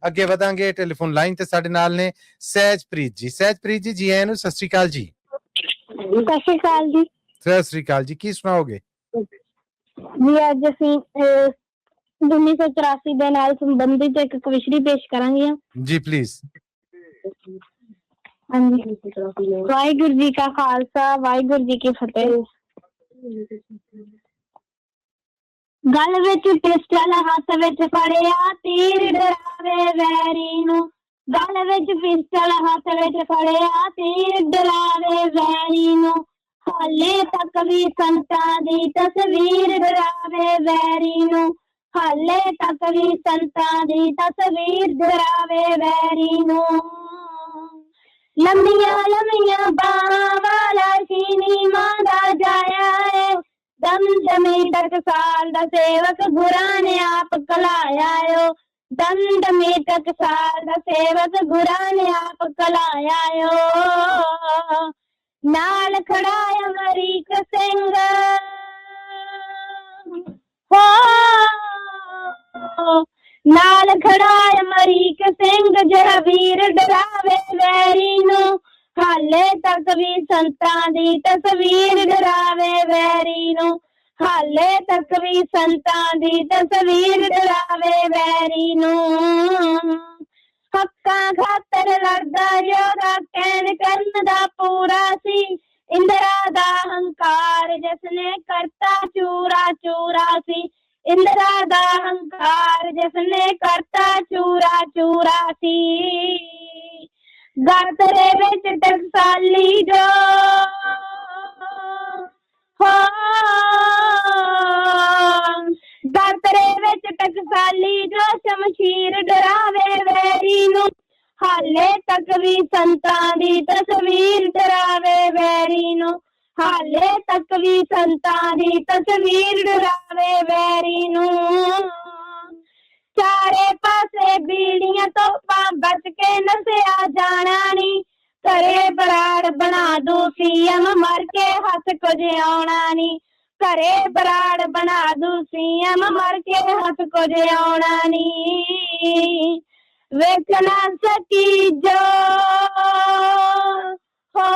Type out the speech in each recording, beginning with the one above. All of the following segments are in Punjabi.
ਅੱਗੇ ਵਧਾਂਗੇ। ਟੈਲੀਫੋਨ ਲਾਈਨ ਤੇ ਸਾਡੇ ਨਾਲ ਨੇ ਸਹਿਜਪ੍ਰੀਤ ਜੀ। ਸਹਿਜਪ੍ਰੀਤ ਜੀ ਆਇਆਂ ਨੂੰ, ਸਤਿ ਸ਼੍ਰੀ ਅਕਾਲ ਜੀ। ਸਤਿ ਸ਼੍ਰੀ ਅਕਾਲ ਜੀ। ਸਤਿ ਸ਼੍ਰੀ ਅਕਾਲ ਜੀ। ਕੀ ਸੁਣਾਓਗੇ ਜੀ? ਅੱਜ ਅਸੀਂ 1984 ਦੇ ਨਾਲ ਸੰਬੰਧਿਤ ਇੱਕ ਕਵਿਸ਼ਰੀ ਪੇਸ਼ ਕਰਾਂਗੇ ਜੀ, ਪਲੀਜ਼। ਹਾਂਜੀ। ਵਾਹਿਗੁਰੂ ਜੀ ਕਾ ਖਾਲਸਾ, ਵਾਹਿਗੁਰੂ ਜੀ ਕੀ ਫਤਿਹ। ਗਲ ਵਿੱਚ ਪਿਸਟਲ, ਹੱਥ ਵਿੱਚ ਫੜਿਆ ਤੀਰ, ਡਰਾਵੇ ਵੈਰੀ ਨੂੰ। ਗਲ ਵਿੱਚ ਪਿਸਟਲ, ਹੱਥ ਵਿੱਚ ਫੜਿਆ ਤੀਰ, ਡਰਾਵੇ ਵੈਰੀ ਨੂੰ। ਹਾਲੇ ਤੱਕ ਵੀ ਸੰਤਾਂ ਦੀ ਤਸਵੀਰ, ਡਰਾਵੇ ਵੈਰੀ ਨੂੰ। ਹਾਲੇ ਤੱਕ ਵੀ ਸੰਤਾਂ ਦੀ ਤਸਵੀਰ, ਡਰਾਵੇ ਵੈਰੀ ਨੂੰ। ਲੰਮੀਆਂ ਲੰਮੀਆਂ ਬਾਹਾਂ ਵਾਲਾ ਸੀਨੀ ਮਾਂ ਦਾ ਜਾਇਆ ਏ। ਦਮਦਮੀ ਟਕਸਾਲ ਦਾ ਸੇਵਕ ਗੁਰਾਂ ਨੇ ਆਪ ਕਲਾਇਆ ਓ। ਦਮਦਮੀ ਟਕਸਾਲ ਦਾ ਸੇਵਕ ਗੁਰਾਂ ਨੇ ਆਪ ਕਲਾਇਆ ਓ। ਨਾਲ ਖੜਾ ਅਮਰੀਕ ਸਿੰਘ ਹੋ, ਨਾਲ ਖੜਾ ਅਮਰੀਕ ਸਿੰਘ, ਜਿਹੜਾ ਵੀਰ ਡਰਾਵੇ ਵੈਰੀ ਨੂੰ। ਹਾਲੇ ਤੱਕ ਵੀ ਸੰਤਾਂ ਦੀ ਤਸਵੀਰ, ਡਰਾਵੇ ਵੈਰੀ ਨੂੰ। ਹਾਲੇ ਤੱਕ ਵੀ ਸੰਤਾਂ ਦੀ ਤਸਵੀਰ, ਡਰਾਵੇ ਵੈਰੀ ਨੂੰ। ਹੱਕਾਂ ਖਾਤਰ ਲੜਦਾ ਯੋਧਾ, ਕਹਿਣ ਕਰਨ ਦਾ ਪੂਰਾ ਸੀ। ਇੰਦਰਾ ਦਾ ਹੰਕਾਰ ਜਿਸਨੇ ਕਰਤਾ ਚੂਰਾ ਚੂਰਾ ਸੀ। ਇੰਦਰਾ ਦਾ ਹੰਕਾਰ ਜਿਸਨੇ ਕਰਤਾ ਚੂਰਾ ਚੂਰਾ ਸੀ। ਗਾਤਰੇ ਵਿੱਚ ਟਕਸਾਲੀ ਜੋ ਹੋ, ਗਾਤਰੇ ਵਿੱਚ ਟਕਸਾਲੀ ਜੋ, ਸ਼ਮਸ਼ੀਰ ਡਰਾਵੇ ਵੈਰੀ ਨੂੰ। ਹਾਲੇ ਤੱਕ ਵੀ ਸੰਤਾਂ ਦੀ ਤਸਵੀਰ, ਡਰਾਵੇ ਵੈਰੀ ਨੂੰ। ਹਾਲੇ ਤੱਕ ਵੀ ਸੰਤਾਂ ਦੀ ਤਸਵੀਰ, ਡਰਾਵੇ ਵੈਰੀ ਨੂੰ। ਚਾਰੇ ਪਾਸੇ ਬੀੜੀਆਂ ਤੋਪਾਂ, ਬਚ ਕੇ ਨਸਿਆ ਜਾਣਾ ਨੀ। ਘਰੇ ਬਰਾੜ ਬਣਾ ਦੂ ਸੀਐਮ, ਮਰ ਕੇ ਹੱਥ ਕੁਝ ਆਉਣਾ ਨੀ। ਘਰੇ ਬਰਾੜ ਬਣਾ ਦੂ ਸੀਐਮ, ਮਰ ਕੇ ਹੱਥ ਕੁਝ ਆਉਣਾ ਨੀ। ਵੇਖ ਨਾ ਸਕੀ ਜੋ ਹੋ,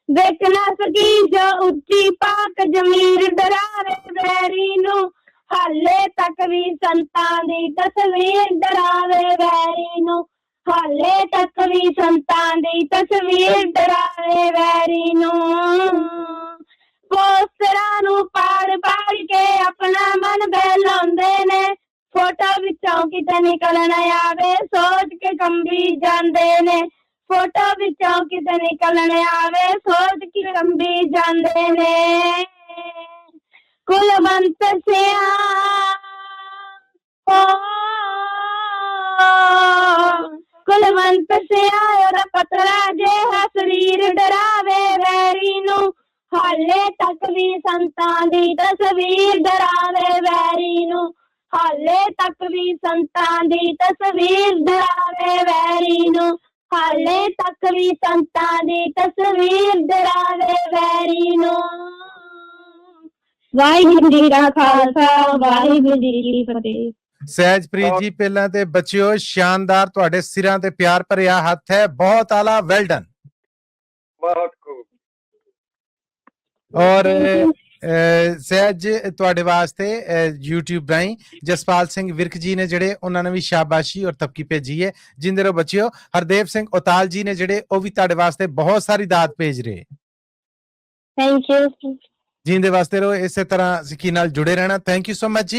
ਵੇਖ ਨਾ ਸਕੀ ਜੋ ਉੱਚੀ ਪਾਕ ਜ਼ਮੀਰ, ਡਰਾਵੇ ਵੈਰੀ ਨੂੰ। ਹਾਲੇ ਤੱਕ ਵੀ ਸੰਤਾਂ ਦੀ ਤਸਵੀਰ, ਡਰਾਵੇ ਵੈਰੀ ਨੂੰ। ਹਾਲੇ ਤੱਕ ਵੀ ਸੰਤਾਂ ਦੀ ਤਸਵੀਰ, ਡਰਾਵੇ ਵੈਰੀ ਨੂੰ। ਪੋਸਟਰਾਂ ਨੂੰ ਪਾੜ ਪਾੜ ਕੇ ਆਪਣਾ ਮਨ ਬਹਿਲਾਉਂਦੇ ਨੇ। ਫੋਟੋ ਵਿੱਚੋਂ ਕਿਤੇ ਨਿਕਲ ਨਾ ਆਵੇ, ਸੋਚ ਕੇ ਕੰਬੀ ਜਾਂਦੇ ਨੇ। ਫੋਟੋ ਵਿੱਚੋਂ ਕਿਤੇ ਨਿਕਲ ਨਾ ਆਵੇ, ਸੋਚ ਕੇ ਕੰਬੀ ਜਾਂਦੇ ਨੇ। ਕੁਲਵੰਤ ਸਿਆਂ ਹੋ, ਕੁਲਵੰਤ ਸਿਆਂ ਉਹਦਾ ਪਤਲਾ ਜਿਹਾ ਸਰੀਰ, ਡਰਾਵੇ ਵੈਰੀ ਨੂੰ। ਹਾਲੇ ਤੱਕ ਵੀ ਸੰਤਾਂ ਦੀ ਤਸਵੀਰ, ਡਰਾਵੇ ਵੈਰੀ ਨੂੰ। ਹਾਲੇ ਤੱਕ ਵੀ ਸੰਤਾਂ ਦੀ ਤਸਵੀਰ, ਡਰਾਵੇ ਵੈਰੀ ਨੂੰ। ਹਾਲੇ ਤੱਕ ਵੀ ਸੰਤਾਂ ਦੀ ਤਸਵੀਰ, ਡਰਾਵੇ ਵੈਰੀ ਨੂੰ। ਵਾਹਿਗੁਰੂ ਜੀ ਕਾ ਖਾਲਸਾ, ਵਾਹਿਗੁਰੂ ਜੀ ਕੀ ਫਤਿਹ। ਸਹਿਜਪ੍ਰੀਤ ਜੀ, ਪਹਿਲਾਂ ਤੇ ਬੱਚਿਓ ਸ਼ਾਨਦਾਰ, ਤੁਹਾਡੇ ਸਿਰਾਂ ਤੇ ਪਿਆਰ ਭਰਿਆ ਹੱਥ ਹੈ। ਬਹੁਤ ਆਲਾ, ਵੈਲ ਡਨ। ਬਹੁਤ ਖੂਬ। ਔਰ ਸਹਿਜ ਤੁਹਾਡੇ ਵਾਸਤੇ YouTube ਰਾਹੀਂ ਜਸਪਾਲ ਸਿੰਘ ਵਿਰਕ ਜੀ ਨੇ ਜਿਹੜੇ, ਉਹਨਾਂ ਨੇ ਵੀ ਸ਼ਾਬਾਸ਼ੀ ਔਰ ਤਬਕੀ ਭੇਜੀ ਹੈ। ਜਿੰਦੇ ਰਹੋ ਬੱਚਿਓ। ਹਰਦੇਵ ਸਿੰਘ ਉਤਾਲ ਜੀ ਨੇ ਜਿਹੜੇ, ਉਹ ਵੀ ਤੁਹਾਡੇ ਵਾਸਤੇ ਬਹੁਤ ਸਾਰੀ ਦਾਤ ਭੇਜ ਰਹੇ। Thank you. ਜਿੰਦੇ ਵਾਸਤੇ ਰਹੋ, ਇਸੇ ਤਰ੍ਹਾਂ ਸਿੱਖੀ ਨਾਲ ਜੁੜੇ ਰਹਿਣਾ। ਥੈਂਕ ਯੂ ਸੋ ਮਚ ਜੀ।